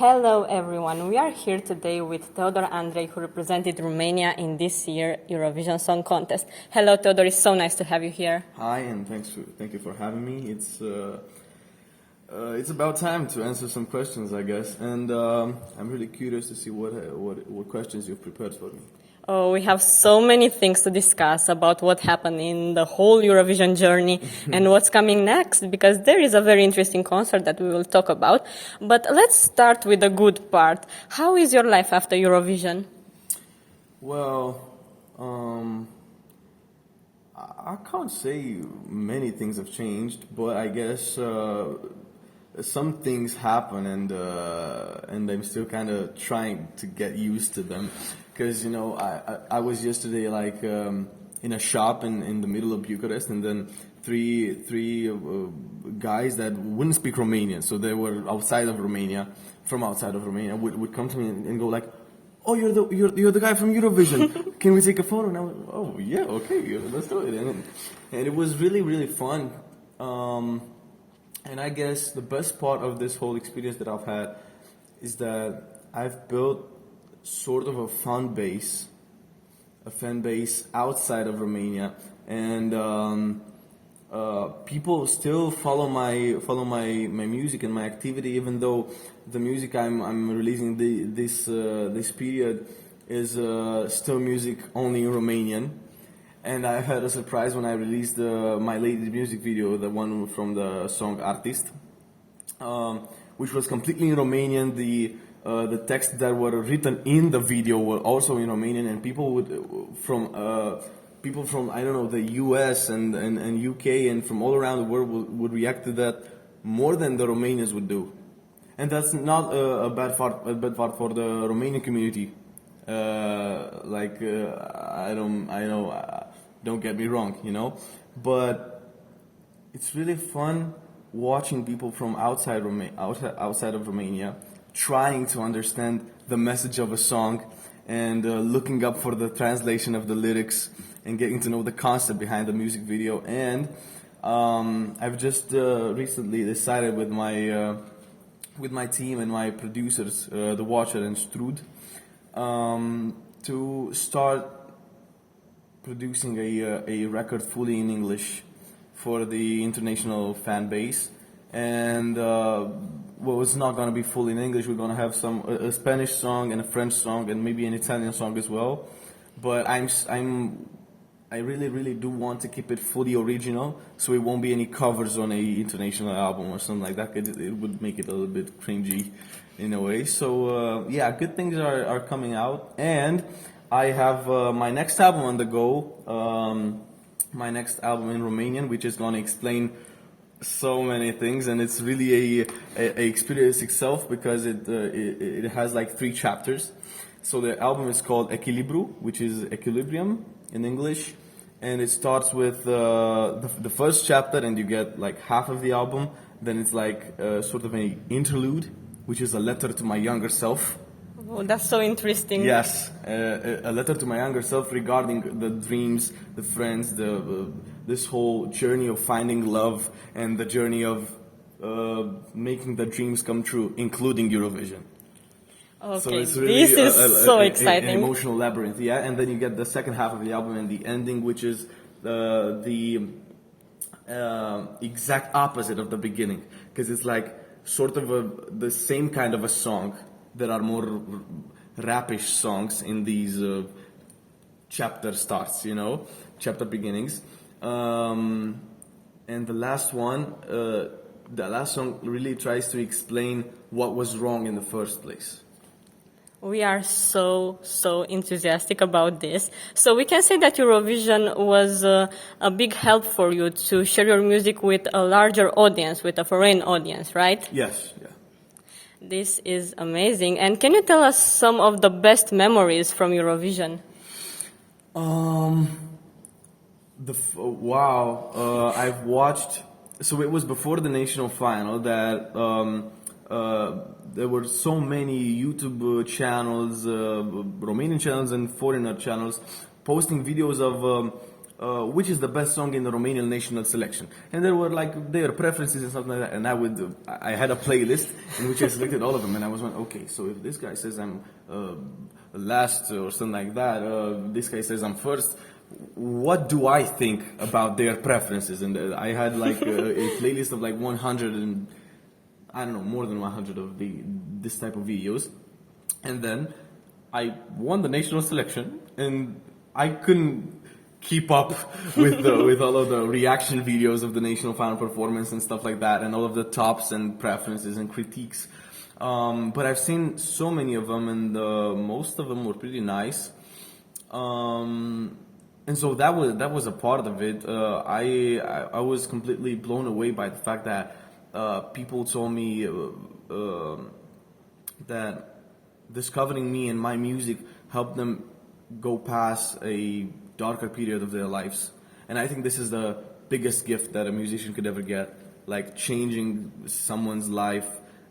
Hello everyone, we are here today with Theodor Andrei, who represented Romania in this year's Eurovision Song Contest. Hello Theodor, it's so nice to have you here. Hi, and thank you for having me. It's about time to answer some questions, I guess, and I'm really curious to see what questions you've prepared for me. Oh, we have so many things to discuss about what happened in the whole Eurovision journey and what's coming next, because there is a very interesting concert that we will talk about. But let's start with the good part. How is your life after Eurovision? Well, I can't say many things have changed, but I guess some things happen, and I'm still kind of trying to get used to them. Because, I was yesterday in a shop in the middle of Bucharest, and then three guys that wouldn't speak Romanian, so they were from outside of Romania, would come to me and go like, "Oh, you're the guy from Eurovision. Can we take a photo?" And I was, "Oh yeah, okay, let's do it." And it was really, really fun. And I guess the best part of this whole experience that I've had is that I've built sort of a fan base outside of Romania, and people still follow my music and my activity, even though the music I'm releasing this period is still music only in Romanian. And I had a surprise when I released my latest music video, the one from the song Artist, which was completely in Romanian. The texts that were written in the video were also in Romanian, and people from I don't know, the US and UK and from all around the world would react to that more than the Romanians would do, and that's not a bad part for the Romanian community. Don't get me wrong, but it's really fun watching people from outside of Romania trying to understand the message of a song and looking up for the translation of the lyrics and getting to know the concept behind the music video. And I've just recently decided with my team and my producers, The Watcher and Strud, to start producing a record fully in English for the international fan base. And it's not going to be fully in English. We're going to have a Spanish song and a French song and maybe an Italian song as well. But I really, really do want to keep it fully original, so it won't be any covers on a international album or something like that. It would make it a little bit cringy in a way. So good things are coming out, and I have my next album on the go. My next album in Romanian, which is going to explain so many things, and it's really a experience itself, because it has like 3 chapters. So the album is called Echilibru, which is equilibrium in English, and it starts with the first chapter, and you get like half of the album. Then it's like sort of an interlude, which is a letter to my younger self. Oh, that's so interesting. Yes, a letter to my younger self regarding the dreams, the friends, this whole journey of finding love, and the journey of making the dreams come true, including Eurovision. Okay, so it's really this is so exciting. An emotional labyrinth, yeah. And then you get the second half of the album and the ending, which is the exact opposite of the beginning, because it's like sort of the same kind of a song. There are more rapish songs in these chapter starts, chapter beginnings. And the last song really tries to explain what was wrong in the first place. We are so enthusiastic about this. So we can say that Eurovision was a big help for you to share your music with a larger audience, with a foreign audience, right? Yes, yeah. This is amazing. And can you tell us some of the best memories from Eurovision? I've watched. So it was before the national final that there were so many YouTube channels, Romanian channels and foreigner channels, posting videos which is the best song in the Romanian national selection. And there were like their preferences and stuff like that. And I had a playlist in which I selected all of them. And I was like, okay, so if this guy says I'm last or something like that, this guy says I'm first, what do I think about their preferences? And I had like a playlist of like 100 and I don't know, more than 100 of this type of videos. And then I won the national selection, and I couldn't keep up with all of the reaction videos of the national final performance and stuff like that, and all of the tops and preferences and critiques. But I've seen so many of them, and most of them were pretty nice. And so that was a part of it. I was completely blown away by the fact that people told me that discovering me and my music helped them go past a darker period of their lives. And I think this is the biggest gift that a musician could ever get, like changing someone's life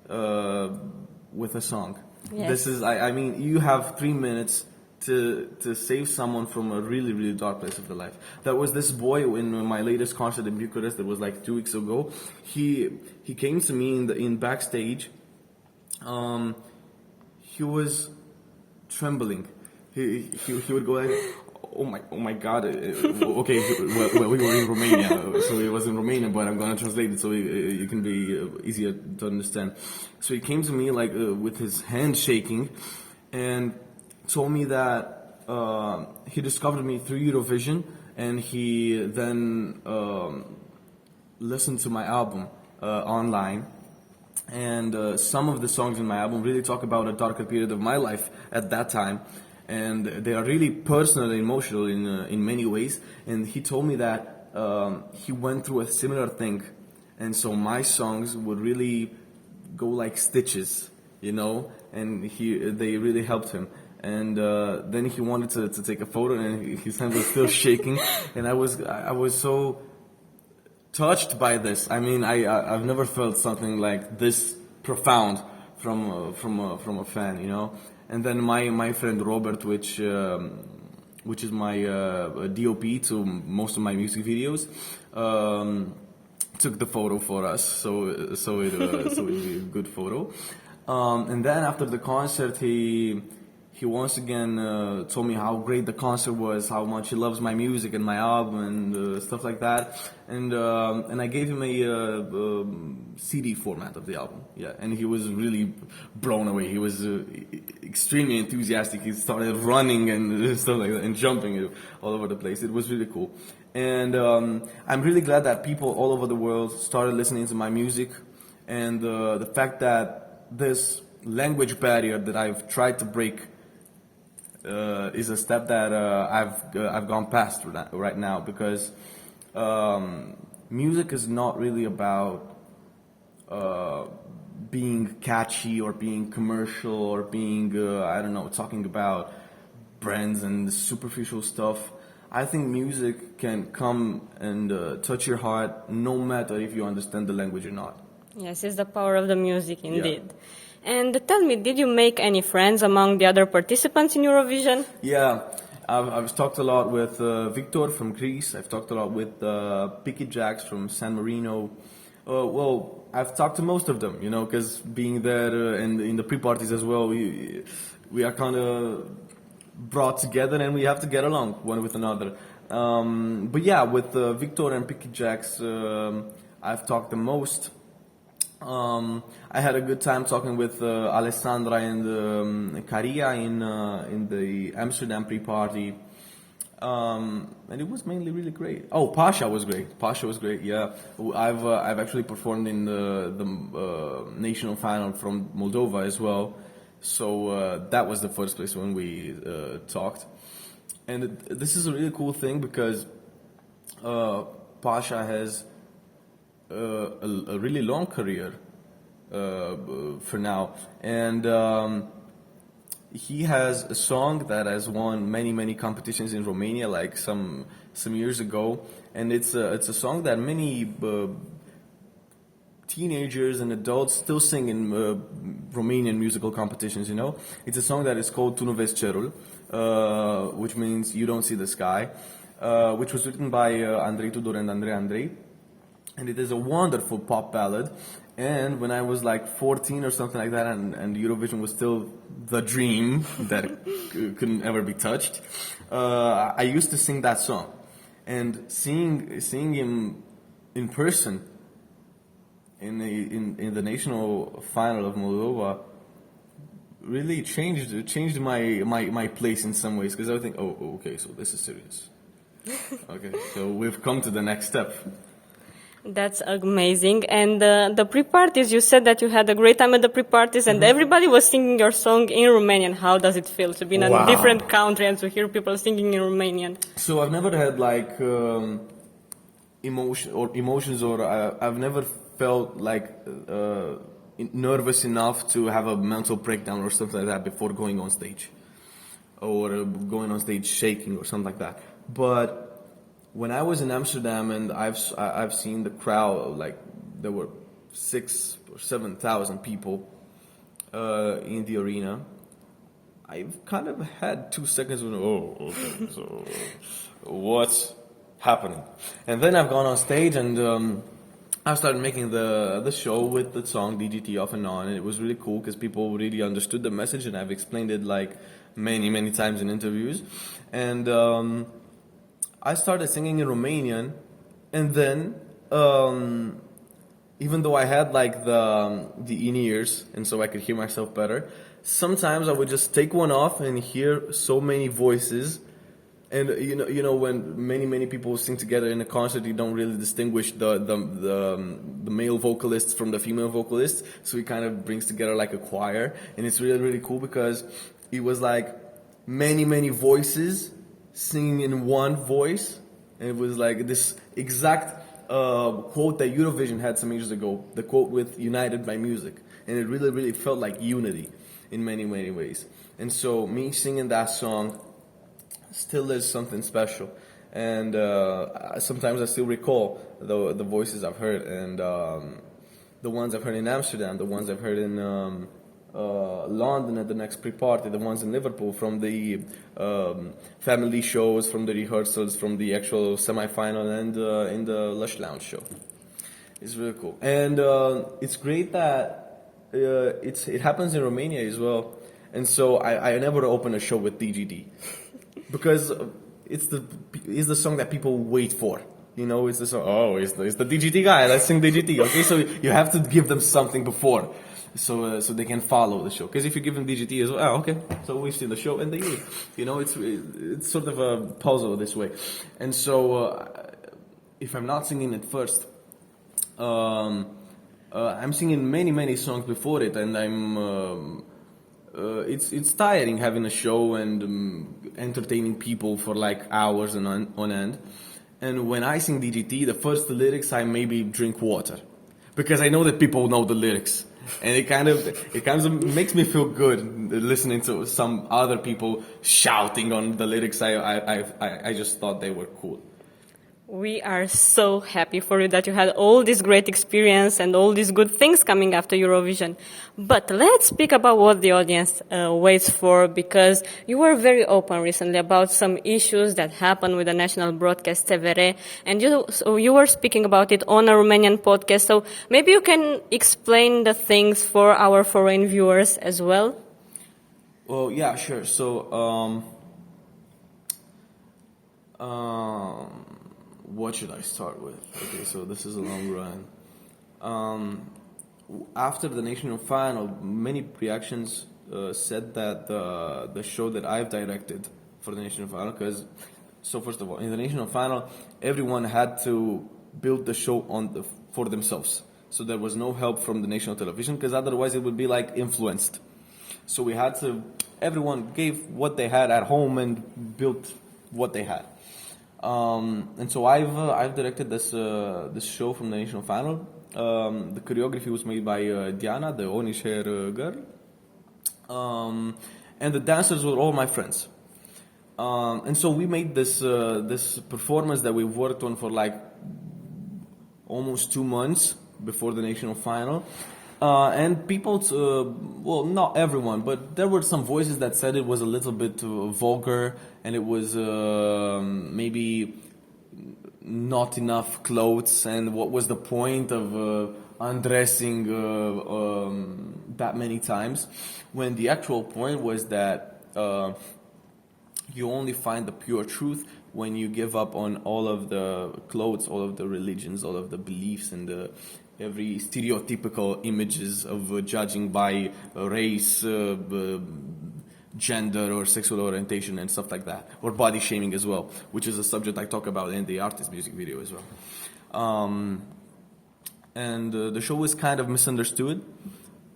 with a song. Yes. This is, I mean, you have 3 minutes to save someone from a really, really dark place of their life. There was this boy in my latest concert in Bucharest that was like 2 weeks ago. He came to me in backstage. He was trembling. He would go like, oh my God. Okay, well, we were in Romania, so it was in Romanian, but I'm gonna translate it so it can be easier to understand. So he came to me like with his hand shaking, and told me that he discovered me through Eurovision, and he then listened to my album online. And some of the songs in my album really talk about a darker period of my life at that time, and they are really personal and emotional in many ways. And he told me that he went through a similar thing, and so my songs would really go like stitches, you know, and they really helped him. And then he wanted to take a photo, and his hand was still shaking, and I was so touched by this. I mean, I've never felt something like this profound from a fan, you know. And then my friend Robert, which is my DOP to most of my music videos, took the photo for us, so it was a good photo. And then after the concert, he once again told me how great the concert was, how much he loves my music and my album and stuff like that. And I gave him a CD format of the album. Yeah, and he was really blown away. He was extremely enthusiastic. He started running and stuff like that and jumping all over the place. It was really cool. And I'm really glad that people all over the world started listening to my music, and the fact that this language barrier that I've tried to break is a step that I've gone past right now, because music is not really about being catchy or being commercial or being I don't know, talking about brands and superficial stuff. I think music can come and touch your heart no matter if you understand the language or not. Yes, it's the power of the music indeed. Yeah. And tell me, did you make any friends among the other participants in Eurovision? Yeah, I've talked a lot with Victor from Greece. I've talked a lot with Picky Jacks from San Marino. Well, I've talked to most of them, you know, because being there and in the pre-parties as well, we are kind of brought together and we have to get along one with another. But yeah, with Victor and Picky Jacks, I've talked the most. I had a good time talking with Alessandra and Caria in the Amsterdam pre-party, and it was mainly really great. Oh, Pasha was great. Yeah, I've actually performed in the national final from Moldova as well, so that was the first place when we talked. And this is a really cool thing because Pasha has a really long career for now, and he has a song that has won many competitions in Romania, like some years ago, and it's a song that many teenagers and adults still sing in Romanian musical competitions. You know, it's a song that is called Tu nu vezi cerul, which means you don't see the sky. which was written by Andrei Theodor and Andrei. And it is a wonderful pop ballad. And when I was like 14 or something like that, and Eurovision was still the dream that couldn't ever be touched, I used to sing that song. And seeing him in person in the national final of Moldova really changed my place in some ways, because I would think, oh, okay, so this is serious. Okay, so we've come to the next step. That's amazing. And the pre-parties, you said that you had a great time at the pre-parties, and everybody was singing your song in Romanian. How does it feel to be in a different country and to hear people singing in Romanian? So I've never had like emotions, or I've never felt like nervous enough to have a mental breakdown or something like that before going on stage, or going on stage shaking or something like that. But when I was in Amsterdam and I've seen the crowd, like there were 6,000 or 7,000 people in the arena, I've kind of had 2 seconds of, okay, so what's happening? And then I've gone on stage and I started making the show with the song DGT off and on, and it was really cool because people really understood the message, and I've explained it like many times in interviews. And I started singing in Romanian, and then even though I had like the in-ears, and so I could hear myself better, sometimes I would just take one off and hear so many voices. And you know when many people sing together in a concert, you don't really distinguish the male vocalists from the female vocalists, so it kind of brings together like a choir, and it's really cool because it was like many voices singing in one voice, and it was like this exact quote that Eurovision had some years ago, the quote with "United by Music," and it really felt like unity in many ways. And so me singing that song still is something special, and sometimes I still recall the voices I've heard, and the ones I've heard in Amsterdam, the ones I've heard in London at the next pre-party, the ones in Liverpool from the family shows, from the rehearsals, from the actual semi-final, and in the Lush Lounge show. It's really cool, and it's great that it happens in Romania as well. And so I never open a show with DGD. Because it's the song that people wait for. You know, it's the song, it's the DGT guy, let's sing DGT. Okay, so you have to give them something before, so they can follow the show. Because if you give them DGT as well, okay, so we've seen the show and they leave. You know, it's sort of a puzzle this way. And so if I'm not singing it first, I'm singing many songs before it, and I'm it's tiring having a show and entertaining people for like hours and on end. And when I sing DGT, the first lyrics I maybe drink water, because I know that people know the lyrics, and it kind of makes me feel good listening to some other people shouting on the lyrics. I just thought they were cool. We are so happy for you that you had all this great experience and all these good things coming after Eurovision. But let's speak about what the audience waits for, because you were very open recently about some issues that happened with the national broadcast TVR, and you were speaking about it on a Romanian podcast. So maybe you can explain the things for our foreign viewers as well. Well, yeah, sure. So, what should I start with? Okay, so this is a long run. After the national final, many reactions said that the show that I've directed for the national final, so first of all, in the national final, everyone had to build the show for themselves. So there was no help from the national television, because otherwise it would be like influenced. So everyone gave what they had at home and built what they had. And so I've directed this show from the national final. The choreography was made by Diana, the Onish hair girl, and the dancers were all my friends. And so we made this performance that we worked on for like almost 2 months before the national final, And people, well, not everyone, but there were some voices that said it was a little bit vulgar and it was maybe not enough clothes, and what was the point of undressing that many times, when the actual point was that you only find the pure truth when you give up on all of the clothes, all of the religions, all of the beliefs, and every stereotypical images of judging by race, gender, or sexual orientation, and stuff like that, or body shaming as well, which is a subject I talk about in the artist music video as well. And the show was kind of misunderstood,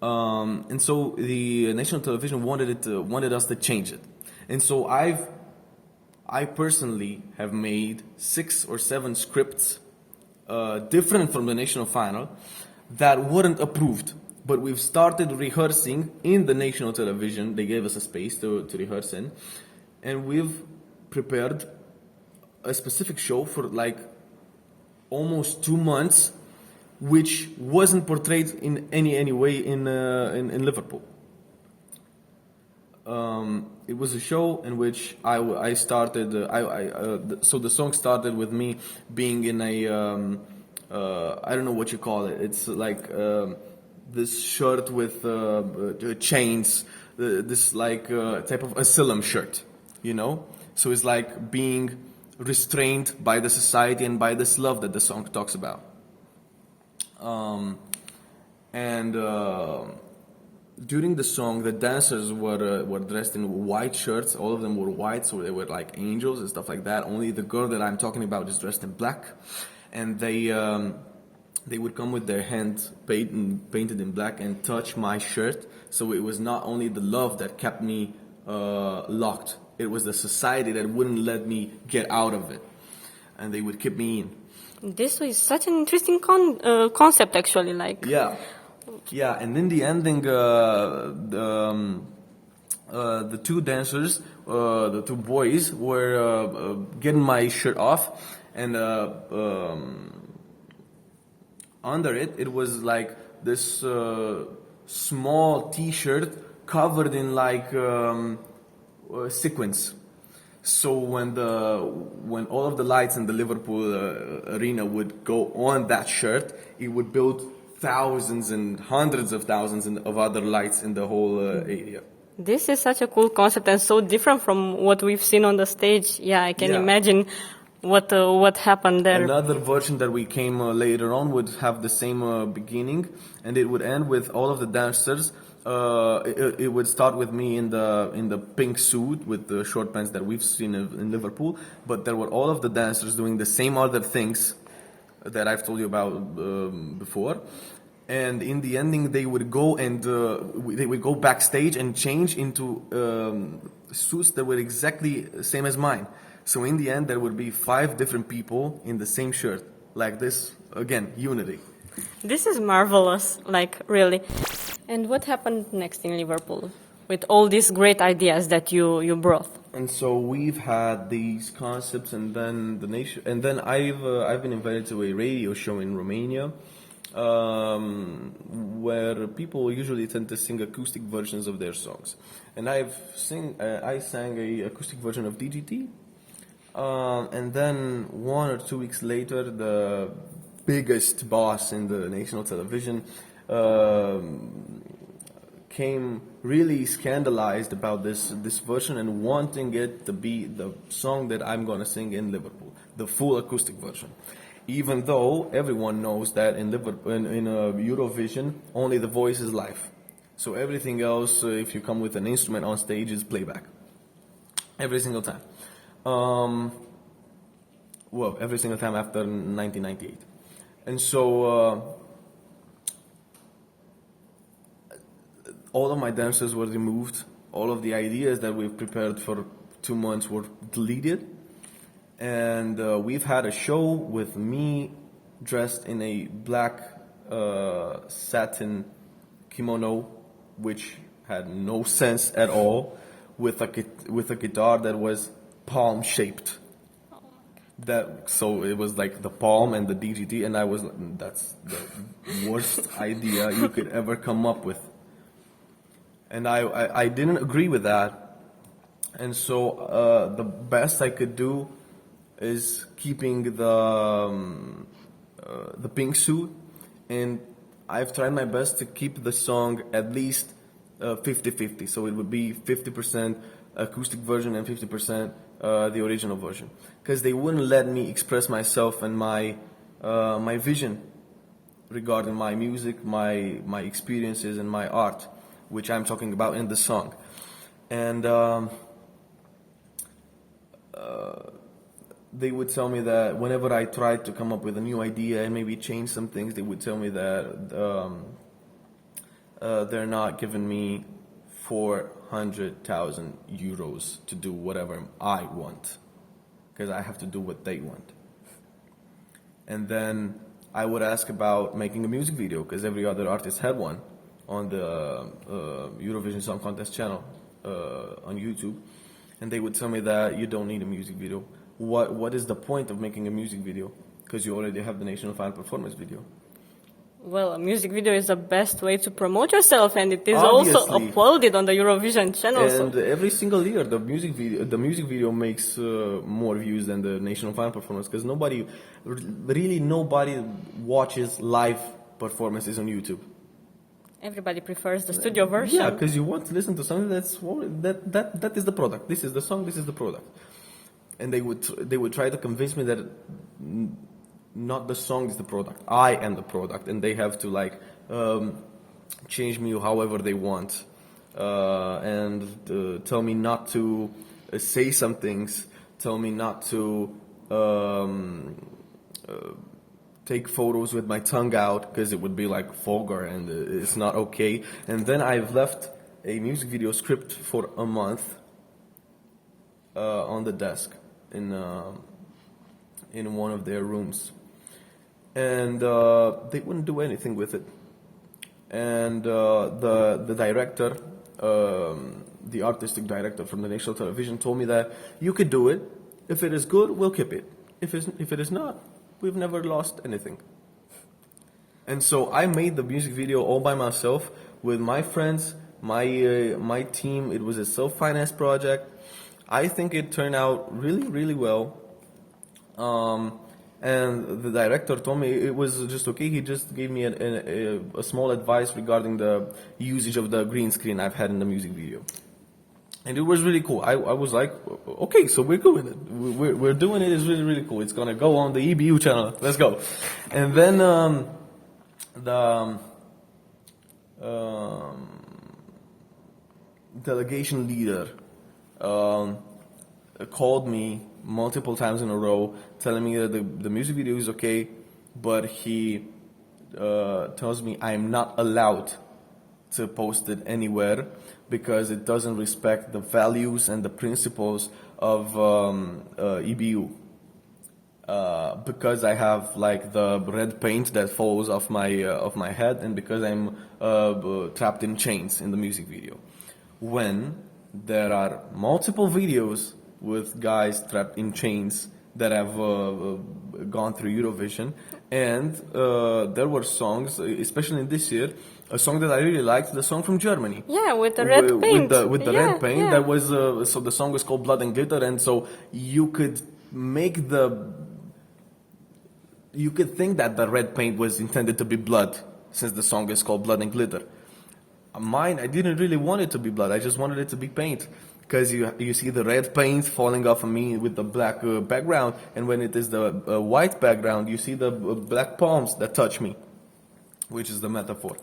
and so the national television wanted us to change it, and so I personally have made 6 or 7 scripts different from the national final that weren't approved. But we've started rehearsing in the national television. They gave us a space to rehearse in. And we've prepared a specific show for like almost 2 months, which wasn't portrayed in any way in Liverpool. It was a show in which I started. So the song started with me being in a I don't know what you call it. It's like this shirt with chains. This like type of asylum shirt, you know. So it's like being restrained by the society and by this love that the song talks about. During the song, the dancers were dressed in white shirts. All of them were white, so they were like angels and stuff like that. Only the girl that I'm talking about is dressed in black, and they would come with their hands painted in black and touch my shirt. So it was not only the love that kept me locked; it was the society that wouldn't let me get out of it, and they would keep me in. This was such an interesting concept, actually. Like, yeah, and in the ending, the 2 dancers, the 2 boys, were getting my shirt off, and under it was like this small T-shirt covered in like sequins. So when all of the lights in the Liverpool arena would go on that shirt, it would build thousands and hundreds of thousands of other lights in the whole area. This is such a cool concept and so different from what we've seen on the stage. Yeah, I can imagine what happened there. Another version that we came later on would have the same beginning, and it would end with all of the dancers. It would start with me in the pink suit with the short pants that we've seen in Liverpool, but there were all of the dancers doing the same other things that I've told you about before. And in the ending, they would go and they would go backstage and change into suits that were exactly the same as mine. So in the end, there would be 5 different people in the same shirt, like this. Again, unity. This is marvelous, like really. And what happened next in Liverpool with all these great ideas that you brought? And so we've had these concepts, and then I've been invited to a radio show in Romania, where people usually tend to sing acoustic versions of their songs, and I sang a acoustic version of DGT, and then 1 or 2 weeks later, the biggest boss in the national television came really scandalized about this version and wanting it to be the song that I'm going to sing in Liverpool, the full acoustic version. Even though everyone knows that in Eurovision, only the voice is live. So everything else, if you come with an instrument on stage, is playback. Every single time. Every single time after 1998. And so all of my dancers were removed. All of the ideas that we've prepared for 2 months were deleted. And we've had a show with me dressed in a black satin kimono, which had no sense at all, with a guitar that was palm-shaped. So it was like the Palm and the DGT, and I was that's the worst idea you could ever come up with. And I didn't agree with that, and so the best I could do is keeping the pink suit, and I've tried my best to keep the song at least 50-50. So it would be 50% acoustic version and 50% the original version, because they wouldn't let me express myself and my vision regarding my music, my experiences, and my art, which I'm talking about in the song. And they would tell me that whenever I tried to come up with a new idea and maybe change some things, they would tell me that they're not giving me 400,000 euros to do whatever I want, because I have to do what they want. And then I would ask about making a music video, because every other artist had one on the Eurovision Song Contest channel on YouTube, and they would tell me that you don't need a music video. What is the point of making a music video? Because you already have the National Final Performance video. Well, a music video is the best way to promote yourself, and it is Obviously. also uploaded on the Eurovision channel. And every single year, the music video makes more views than the National Final Performance, because nobody watches live performances on YouTube. Everybody prefers the studio version. Yeah, because you want to listen to something that is the product. This is the song. This is the product. And they would try to convince me that not the song is the product. I am the product, and they have to change me however they want, and tell me not to say some things. Tell me not to take photos with my tongue out, because it would be like vulgar and it's not okay. And then I've left a music video script for a month on the desk in one of their rooms, and they wouldn't do anything with it. And the director, the artistic director from the national television, told me that you could do it. If it is good, we'll keep it. If it is not, we've never lost anything. And so I made the music video all by myself with my friends, my team. It was a self-financed project. I think it turned out really, really well. And the director told me it was just okay. He just gave me a small advice regarding the usage of the green screen I've had in the music video. And it was really cool. I was like, okay, so we're doing it. We're doing it. It's really, really cool. It's going to go on the EBU channel. Let's go. And then the delegation leader called me multiple times in a row, telling me that the music video is okay, but he tells me I'm not allowed to post it anywhere because it doesn't respect the values and the principles of EBU. Because I have like the red paint that falls off my head, and because I'm trapped in chains in the music video. When there are multiple videos with guys trapped in chains that have gone through Eurovision, and there were songs, especially in this year, a song that I really liked, the song from Germany. Yeah, with the red paint. With the red paint, yeah. That was so the song was called Blood and Glitter, and so you could think that the red paint was intended to be blood, since the song is called Blood and Glitter. Mine, I didn't really want it to be blood. I just wanted it to be paint, because you see the red paint falling off of me with the black background, and when it is the white background, you see the black palms that touch me, which is the metaphor.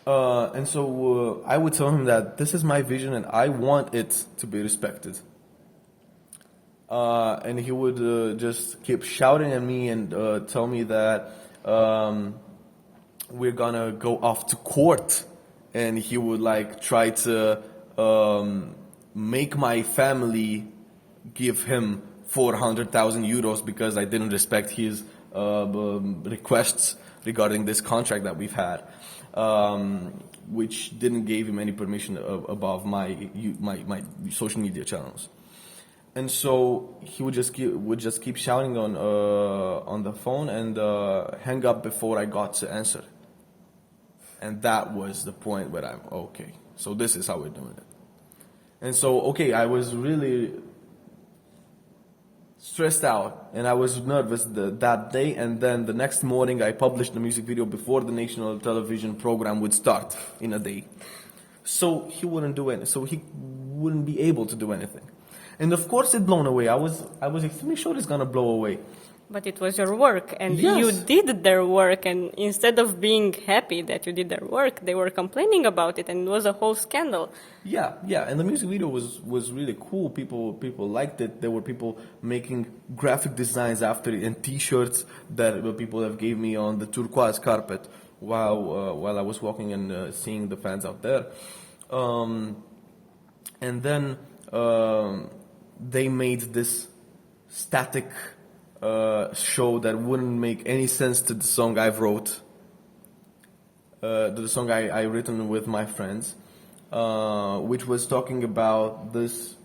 And so I would tell him that this is my vision and I want it to be respected. And he would just keep shouting at me and tell me that we're gonna go off to court, and he would like try to make my family give him 400,000 euros because I didn't respect his requests regarding this contract that we've had, which didn't give him any permission above my social media channels. And so he would just keep shouting on the phone and hang up before I got to answer. And that was the point where I'm okay. So this is how we're doing it. And so I was really stressed out and I was nervous that day. And then the next morning I published the music video before the national television program would start in a day. So he wouldn't do it. So he wouldn't be able to do anything. And of course it blown away. I was extremely sure it's gonna blow away. But it was your work, and Yes. you did their work, and instead of being happy that you did their work, they were complaining about it, and it was a whole scandal. Yeah, and the music video was really cool. People liked it. There were people making graphic designs after it and T-shirts that people have gave me on the turquoise carpet while I was walking and seeing the fans out there. And then they made this static show that wouldn't make any sense to the song I've wrote, the song I written with my friends, which was talking about this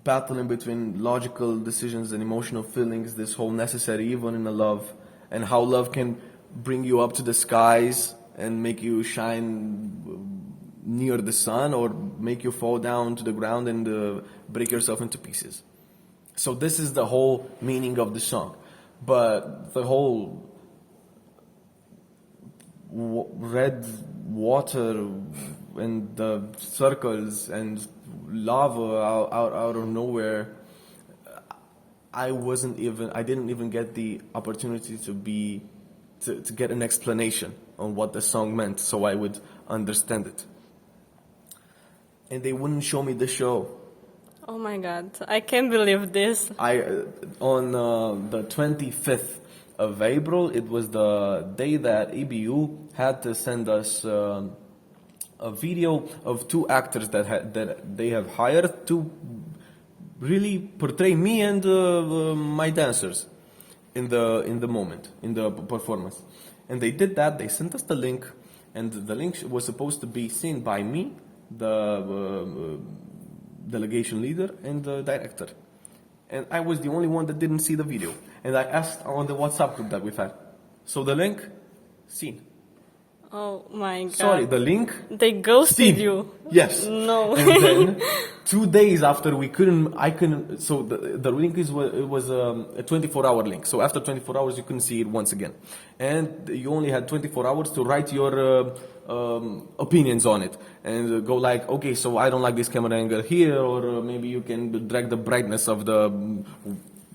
battling between logical decisions and emotional feelings, this whole necessary evil in a love, and how love can bring you up to the skies and make you shine near the sun, or make you fall down to the ground and break yourself into pieces. So this is the whole meaning of the song. But the whole red water and the circles and lava out of nowhere, I didn't even get the opportunity to get an explanation on what the song meant so I would understand it. And they wouldn't show me the show. Oh my God, I can't believe this. On the 25th of April, it was the day that EBU had to send us a video of two actors that they have hired to really portray me and my dancers in the moment, in the performance. And they did that. They sent us the link, and the link was supposed to be seen by me, the delegation leader, and the director. And I was the only one that didn't see the video. And I asked on the WhatsApp group that we've had. So the link, seen. Oh my God. Sorry, the link, They ghosted seen. you. Yes. No. And then 2 days after I couldn't, so the link it was a 24-hour link. So after 24 hours, you couldn't see it once again. And you only had 24 hours to write your opinions on it. And go like, okay, so I don't like this camera angle here, or maybe you can drag the brightness of the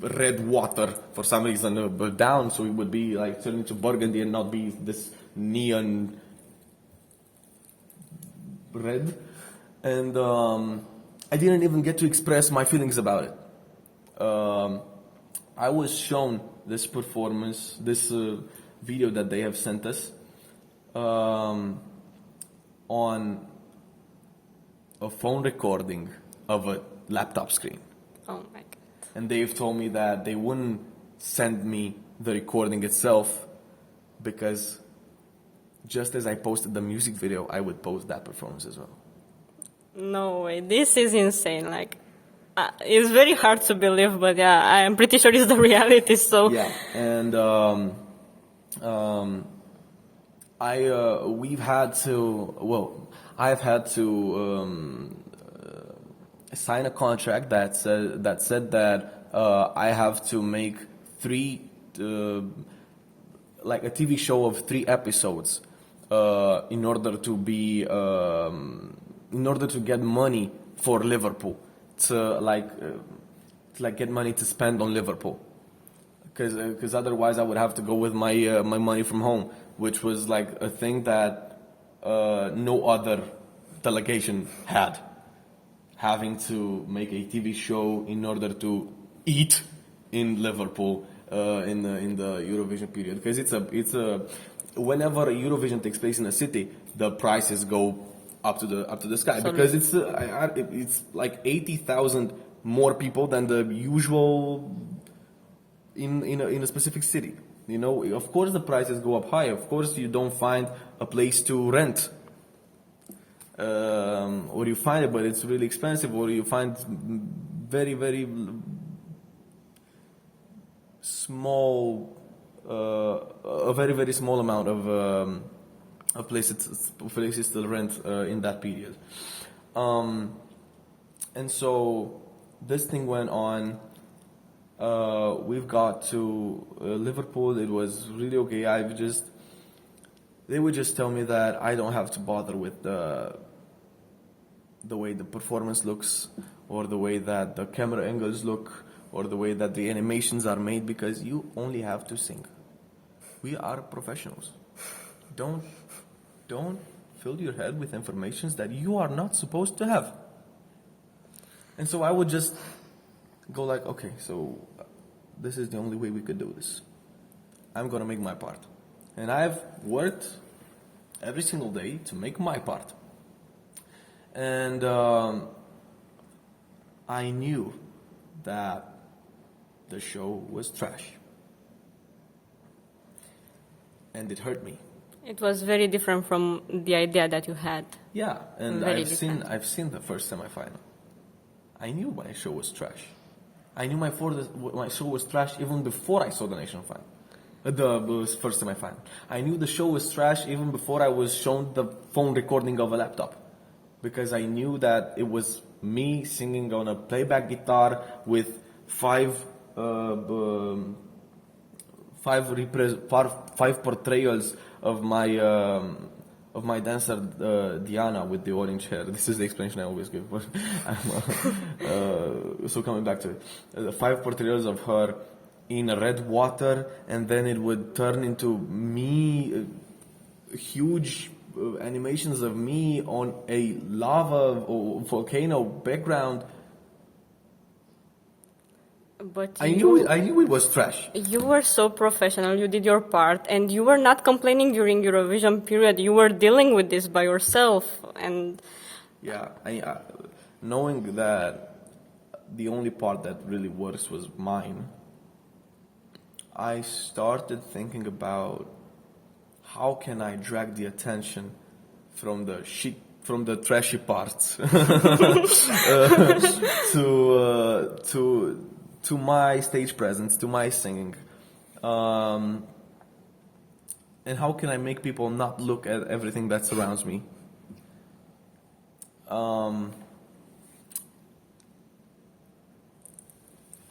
red water for some reason down, so it would be like turning to burgundy and not be this neon red. And I didn't even get to express my feelings about it. I was shown this performance, this video that they have sent us on a phone recording of a laptop screen. Oh my God. And they've told me that they wouldn't send me the recording itself because just as I posted the music video, I would post that performance as well. No way. This is insane. Like, it's very hard to believe, but yeah, I'm pretty sure it's the reality. So yeah, and I've had to sign a contract that said that I have to make like a TV show of 3 episodes in order to get money for Liverpool, to get money to spend on Liverpool, because otherwise I would have to go with my money from home, which was like a thing that no other delegation had, having to make a TV show in order to eat in Liverpool in the Eurovision period, because it's a whenever Eurovision takes place in a city, the prices go up to the sky, because it's like 80,000 more people than the usual in a specific city. You know, of course the prices go up high. Of course you don't find a place to rent, or you find it but it's really expensive, or you find very, very small, a very, very small amount of places to rent in that period. And so this thing went on. We've got to Liverpool. It was really okay. They would just tell me that I don't have to bother with the way the performance looks, or the way that the camera angles look, or the way that the animations are made, because you only have to sing. We are professionals. Don't fill your head with information that you are not supposed to have. And so I would just go like, okay, so this is the only way we could do this. I'm gonna make my part. And I've worked every single day to make my part. And I knew that the show was trash. And it hurt me. It was very different from the idea that you had. Yeah, and Very I've seen the first semifinal. I knew my show was trash. I knew my show was trash even before I saw the national final. The first semifinal. I knew the show was trash even before I was shown the phone recording of a laptop. Because I knew that it was me singing on a playback guitar with five portrayals of my dancer Diana with the orange hair. This is the explanation I always give. But so coming back to it, the 5 portrayals of her in red water, and then it would turn into me, huge animations of me on a lava or volcano background. But I knew it was trash. You were so professional. You did your part, and you were not complaining during Eurovision period. You were dealing with this by yourself, and yeah, knowing that the only part that really works was mine, I started thinking about how can I drag the attention from the trashy parts to my stage presence, to my singing, and how can I make people not look at everything that surrounds me. And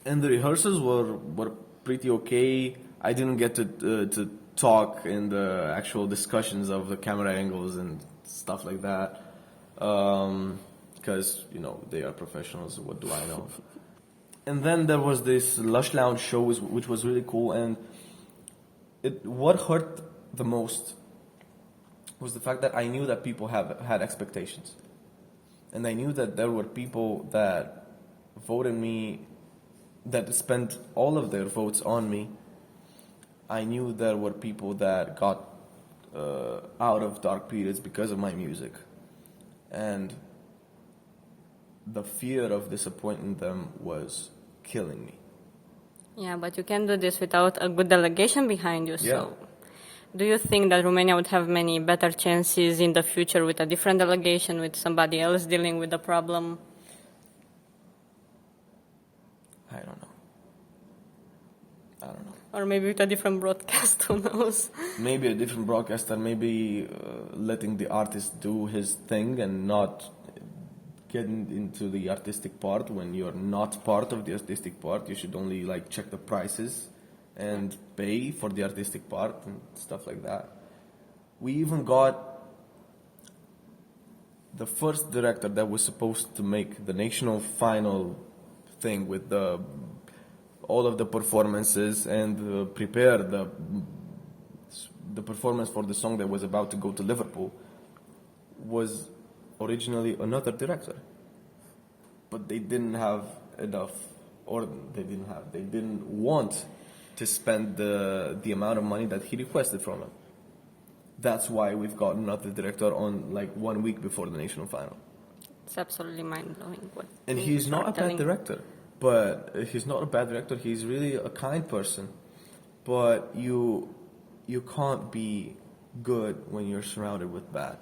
the rehearsals were pretty okay. I didn't get to talk in the actual discussions of the camera angles and stuff like that, because they are professionals. What do I know? And then there was this Lush Lounge show, which was really cool. And what hurt the most was the fact that I knew that people had expectations, and I knew that there were people that voted me, that spent all of their votes on me. I knew there were people that got out of dark periods because of my music, and the fear of disappointing them was killing me. Yeah, but you can do this without a good delegation behind you. Yeah. So, do you think that Romania would have many better chances in the future with a different delegation, with somebody else dealing with the problem? I don't know. Or maybe with a different broadcast, who knows? Maybe a different broadcaster, maybe letting the artist do his thing and not getting into the artistic part. When you're not part of the artistic part, you should only check the prices and pay for the artistic part and stuff like that. We even got the first director that was supposed to make the national final thing with all of the performances and prepare the performance for the song that was about to go to Liverpool was originally another director, but they didn't have enough, or they didn't want to spend the amount of money that he requested from them. That's why we've got another director on 1 week before the national final. It's absolutely mind-blowing. And he's not a bad director. But he's not a bad director. He's really a kind person. But you can't be good when you're surrounded with bad.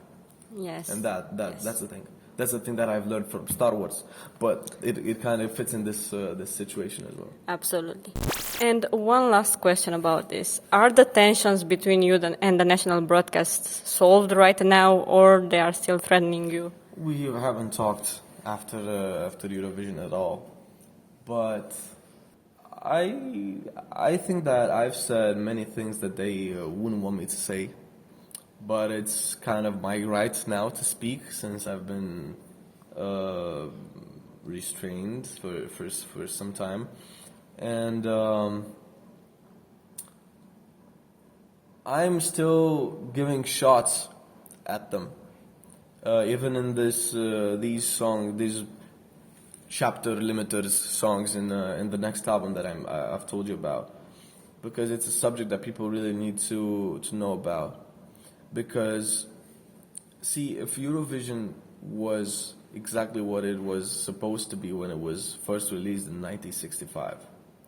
Yes. And that's the thing. That's the thing that I've learned from Star Wars, but it kind of fits in this situation as well. Absolutely. And one last question about this. Are the tensions between you and the national broadcasts solved right now, or they are still threatening you? We haven't talked after Eurovision at all, but I think that I've said many things that they wouldn't want me to say, but it's kind of my right now to speak since I've been restrained for some time, and I'm still giving shots at them, even in these chapter limiters songs in the next album that I've told you about, because it's a subject that people really need to know about. Because, see, if Eurovision was exactly what it was supposed to be when it was first released in 1965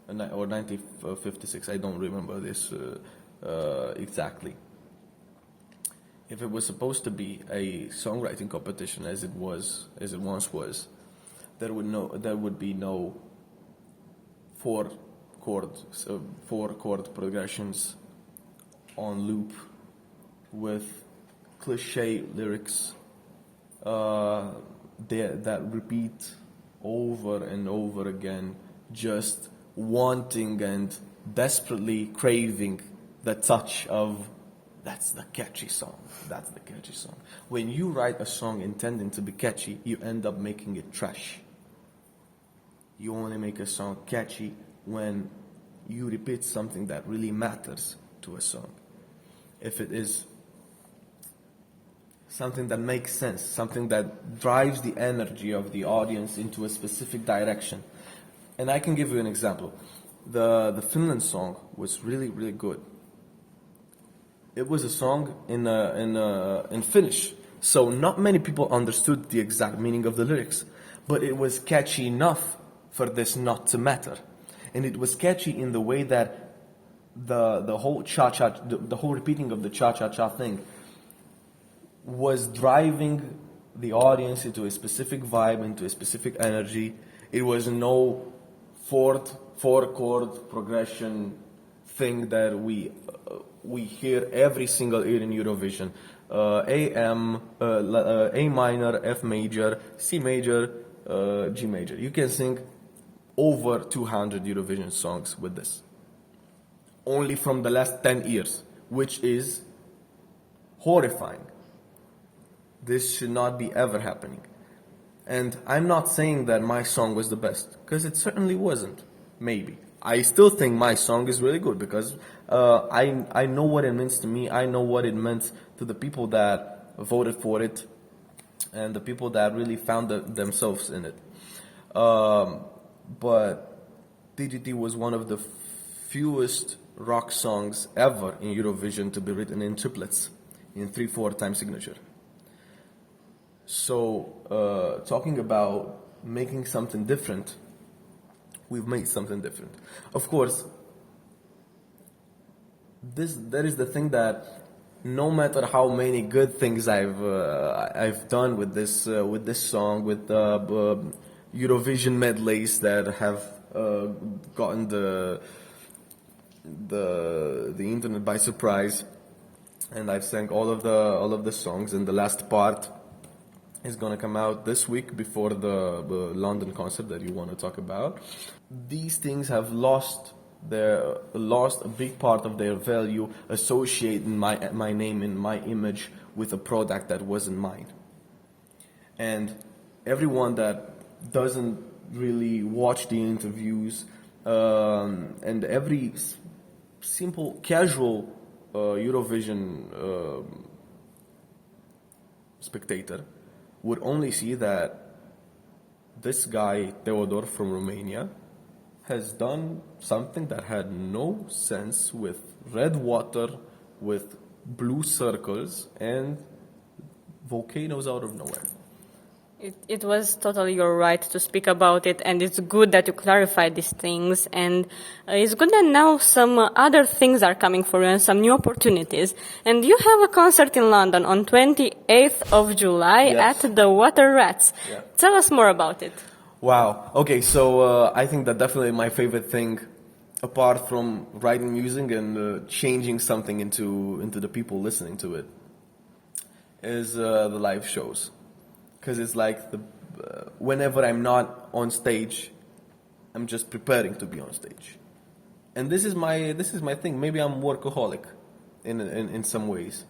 or 1956, I don't remember this exactly. If it was supposed to be a songwriting competition as it once was, there would be no four chord progressions on loop with cliche lyrics that repeat over and over again, just wanting and desperately craving the touch of that's the catchy song. When you write a song intending to be catchy, you end up making it trash. You only make a song catchy when you repeat something that really matters to a song. If it is something that makes sense, something that drives the energy of the audience into a specific direction. And I can give you an example. The Finland song was really, really good. It was a song in Finnish, so not many people understood the exact meaning of the lyrics, but it was catchy enough for this not to matter. And it was catchy in the way that the whole cha-cha, the whole repeating of the cha-cha-cha thing was driving the audience into a specific vibe, into a specific energy. It was no four chord progression thing that we hear every single year in Eurovision. A minor, F major, C major, G major. You can sing over 200 Eurovision songs with this. Only from the last 10 years, which is horrifying. This should not be ever happening. And I'm not saying that my song was the best, because it certainly wasn't. Maybe. I still think my song is really good, because I know what it means to me. I know what it meant to the people that voted for it and the people that really found themselves in it. But DGT was one of the fewest rock songs ever in Eurovision to be written in triplets, in 3/4 time signature. So, talking about making something different, we've made something different. Of course, that is the thing that no matter how many good things I've done with this song, with Eurovision medleys that have gotten the internet by surprise, and I've sang all of the songs, and the last part is going to come out this week before the London concert that you want to talk about. These things have lost a big part of their value, associating my name and my image with a product that wasn't mine. And everyone that doesn't really watch the interviews and every simple casual Eurovision spectator would only see that this guy, Theodor from Romania, has done something that had no sense with red water, with blue circles, and volcanoes out of nowhere. It was totally your right to speak about it, and it's good that you clarified these things, and it's good that now some other things are coming for you and some new opportunities. And you have a concert in London on 28th of July Yes. at the Water Rats. Yeah. Tell us more about it. Wow. Okay, so I think that definitely my favorite thing, apart from writing music and changing something into the people listening to it, is the live shows. Because it's like whenever I'm not on stage, I'm just preparing to be on stage, and this is my thing. Maybe I'm workaholic, in some ways,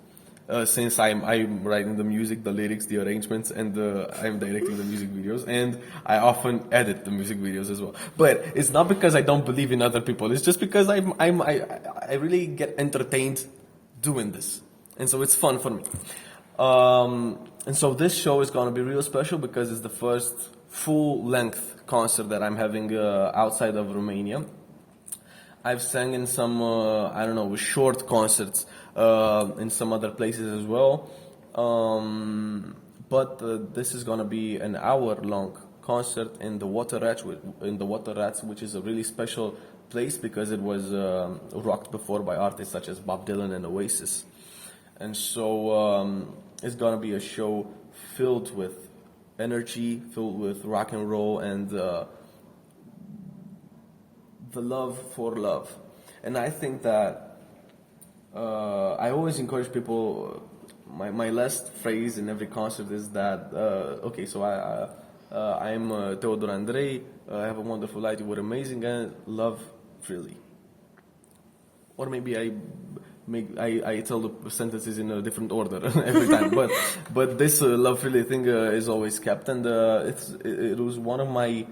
since I'm writing the music, the lyrics, the arrangements, and I'm directing the music videos, and I often edit the music videos as well. But it's not because I don't believe in other people. It's just because I really get entertained doing this, and so it's fun for me. And so this show is going to be real special because it's the first full-length concert that I'm having outside of Romania. I've sang in some, short concerts in some other places as well. But this is going to be an hour-long concert in the Water Rats, which is a really special place because it was rocked before by artists such as Bob Dylan and Oasis. And so it's going to be a show filled with energy, filled with rock and roll, and the love for love. And I think that I always encourage people, my last phrase in every concert is that, I'm Theodor Andrei, I have a wonderful life, you were amazing, and love freely. Or maybe I tell the sentences in a different order every time, but this love freely thing is always kept, and it was one of my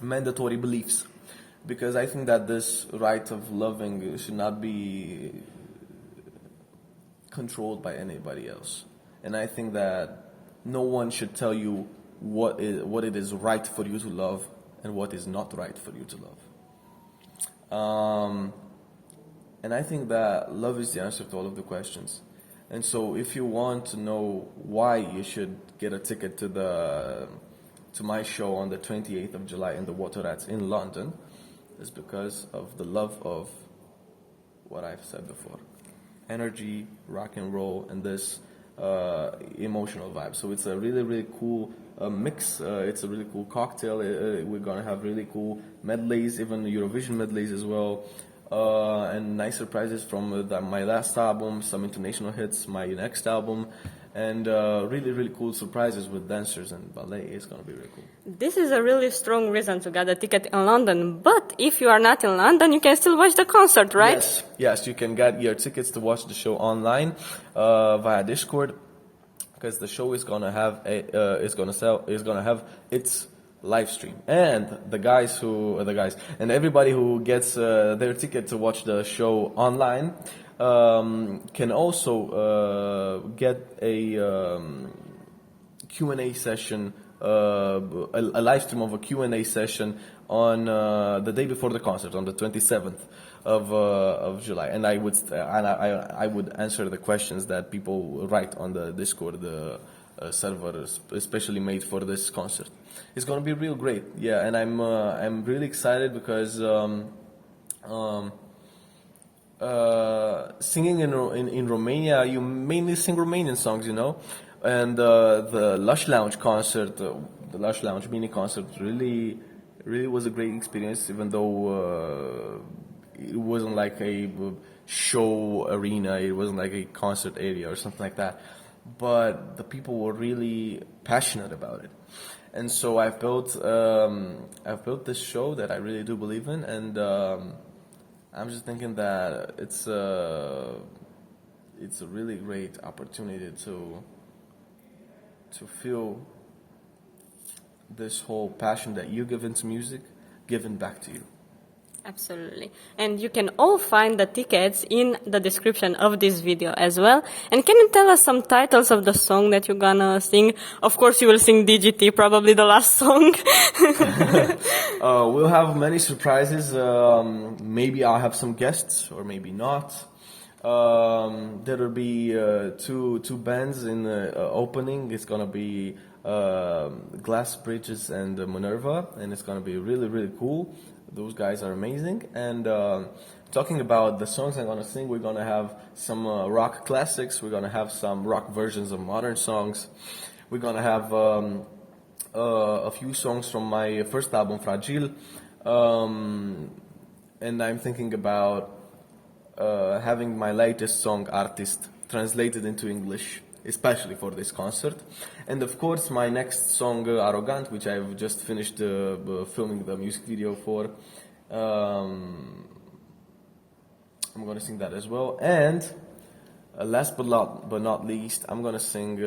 mandatory beliefs, because I think that this right of loving should not be controlled by anybody else, and I think that no one should tell you what it is right for you to love and what is not right for you to love. And I think that love is the answer to all of the questions. And so if you want to know why you should get a ticket to my show on the 28th of July in the Water Rats in London, it's because of the love of what I've said before. Energy, rock and roll, and this emotional vibe. So it's a really, really cool mix. It's a really cool cocktail. We're going to have really cool medleys, even Eurovision medleys as well. And nice surprises from my last album, some international hits, my next album, and really, really cool surprises with dancers and ballet. It's going to be really cool. This is a really strong reason to get a ticket in London, but if you are not in London, you can still watch the concert, right? Yes, you can get your tickets to watch the show online via Discord, because the show is going to have its live stream, and and everybody who gets their ticket to watch the show online can also get a Q&A session, a live stream of a Q&A session on the day before the concert, on the 27th of July, and I would answer the questions that people write on the Discord server, especially made for this concert. It's going to be real great, yeah, and I'm really excited because singing in Romania, you mainly sing Romanian songs, and the Lush Lounge concert, the Lush Lounge mini concert, really was a great experience, even though it wasn't like a show arena, it wasn't like a concert area or something like that. But the people were really passionate about it, and so I've built this show that I really do believe in, and I'm just thinking that it's a really great opportunity to feel this whole passion that you give into music given back to you. Absolutely. And you can all find the tickets in the description of this video as well. And can you tell us some titles of the song that you're gonna sing? Of course, you will sing DGT, probably the last song. We'll have many surprises. Maybe I'll have some guests, or maybe not. There will be two bands in the opening. It's gonna be Glass Bridges and Minerva, and it's gonna be really, really cool. Those guys are amazing. And talking about the songs I'm gonna sing, we're gonna have some rock classics. We're gonna have some rock versions of modern songs. We're gonna have a few songs from my first album, Fragile. And I'm thinking about having my latest song, Artist, translated into English, especially for this concert. And of course, my next song, Arrogant, which I've just finished filming the music video for. I'm going to sing that as well. And last but not least, I'm going to sing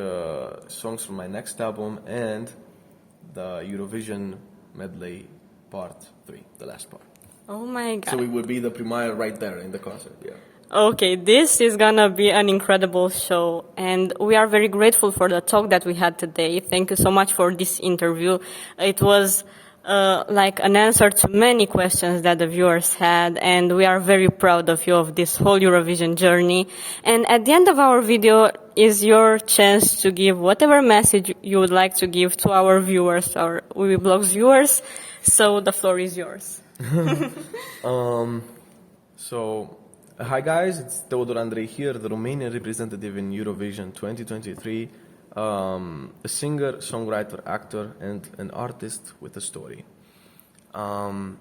songs from my next album and the Eurovision medley part 3, the last part. Oh my God. So it would be the premiere right there in the concert, yeah. Okay, this is gonna be an incredible show, and we are very grateful for the talk that we had today. Thank you so much for this interview. It was like an answer to many questions that the viewers had, and we are very proud of you, of this whole Eurovision journey. And at the end of our video is your chance to give whatever message you would like to give to our viewers, our Wiwibloggs viewers. So the floor is yours. Hi guys, it's Theodor Andrei here, the Romanian representative in Eurovision 2023, a singer, songwriter, actor, and an artist with a story. Thank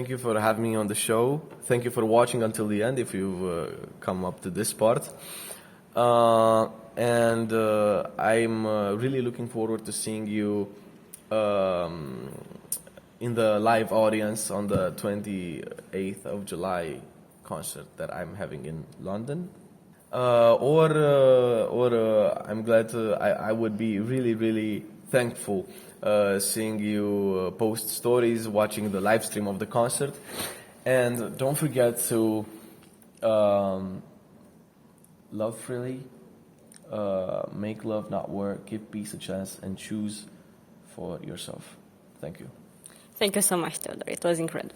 you for having me on the show. Thank you for watching until the end if you've come up to this part. I'm really looking forward to seeing you in the live audience on the 28th of July concert that I'm having in London. I'm glad I would be really, really thankful seeing you post stories, watching the live stream of the concert. And don't forget to love freely, make love not war, give peace a chance, and choose for yourself. Thank you. Thank you so much, Theodor. It was incredible.